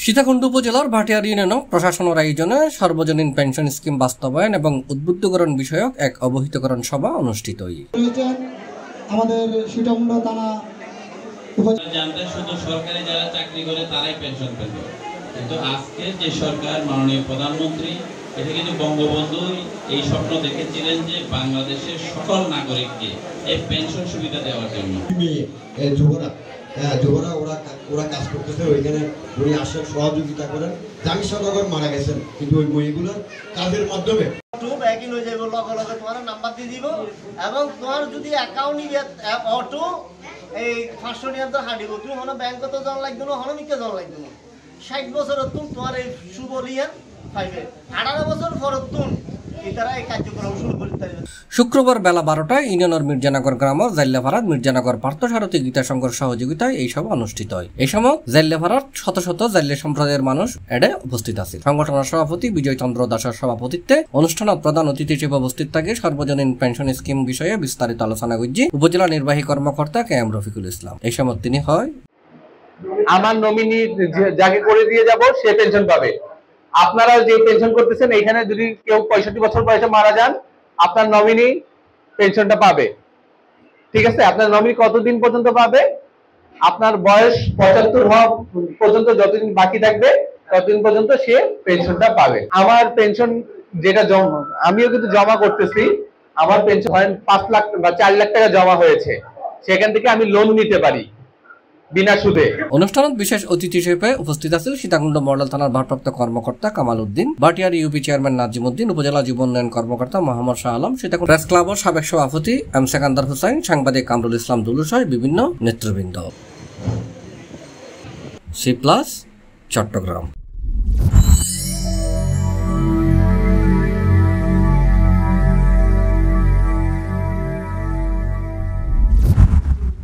সীতাকুণ্ড উপজেলার ভাটিয়ার ইউনিয়ন প্রশাসনের আয়োজনে সর্বজনীন পেনশন স্কিম বাস্তবায়ন এবং উদ্বুদ্ধকরণ বিষয়ক এক অবহিতকরণ সভা অনুষ্ঠিত হয়। আমাদের সীতাকুণ্ড থানা শুধু সরকারি যারা চাকরি করে তারাই পেনশন পেত, কিন্তু আজকে যে সরকার মাননীয় প্রধানমন্ত্রী এটা কিন্তু বঙ্গবন্ধু এই স্বপ্ন দেখেছিলেন যে বাংলাদেশের সকল নাগরিককে এই পেনশন সুবিধা দেওয়ার জন্য। যুবরা ওরা কাজ করতেছে, ওইখানে উনি আসেন সহযোগিতা করেন। জামি সরকার মারা গেছেন, কিন্তু ওই বইগুলোর কাজের মাধ্যমে ব্যাকিং হয়ে যাবে, লগে লগে তোমার নাম্বার দিয়ে দিব এবং তোমার যদি অ্যাকাউন্ট অটো এই 500 নিয়ে তো হাঁটিব, তুমি হনো ব্যাংকে তো জন লাগবে না, হনো মিকে জন লাগবে না। 60 বছর তুমি তোমার এই শুভ লিয়ান পাইবে, 18 বছর পর তুমি শুক্রবার বেলা 12টায় ইউনিয়নের মির্জানগর গ্রামের জাল্লাপাড়ার মির্জানগর পার্থসারথী গীতা সংঘর সহযোগিতায় এই সভা অনুষ্ঠিত হয়। এই সময় জাল্লাপাড়ার শত শত জাল্লা সম্প্রদায়ের মানুষ এডে উপস্থিত আছে। সংগঠনের সভাপতি বিজয় চন্দ্র দাসের সভাপতিত্বে অনুষ্ঠানত প্রধান অতিথি হিসেবে উপস্থিত থাকে সর্বজনীন পেনশন স্কিম বিষয়ে বিস্তারিত আলোচনা করছি উপজেলা নির্বাহী কর্মকর্তা কেএম রফিকুল ইসলাম। এই সময় তিনি হয়, আমার নমিনি যাকে করে দিয়ে যাব সে পেনশন পাবে। আপনারা যে পেনশন করতেছেন এখানে যদি কেউ 65 বছর বয়সে মারা যান আপনার নমিনি পেনশনটা পাবে, ঠিক আছে? আপনার নমিনি কতদিন পর্যন্ত পাবে? আপনার বয়স 75 হওয়া পর্যন্ত যতদিন বাকি থাকবে ততদিন পর্যন্ত সে পেনশনটা পাবে। আমার পেনশন যেটা আমিও কিন্তু জমা করতেছি, আমার পেনশন 5 লাখ বা 4 লাখ টাকা জমা হয়েছে, সেখান থেকে আমি লোন নিতে পারি বিনা সুদে। অনুষ্ঠানত বিশেষ অতিথি হিসেবে উপস্থিত আছেন সীতাকুণ্ড মডেল থানার ভারপ্রাপ্ত কর্মকর্তা কামাল উদ্দিন, ভাটিয়ার ইউপি চেয়ারম্যান নাজিম উদ্দিন, উপজেলা যুব উন্নয়ন কর্মকর্তা মোহাম্মদ শাহ আলম, সীতাকুণ্ড প্রেস ক্লাবের সাবেক সভাপতি এম সেকান্দার হুসাইন, সাংবাদিক কামরুল ইসলাম দুলু সহ বিভিন্ন নেতৃবৃন্দ। C+ চট্টগ্রাম।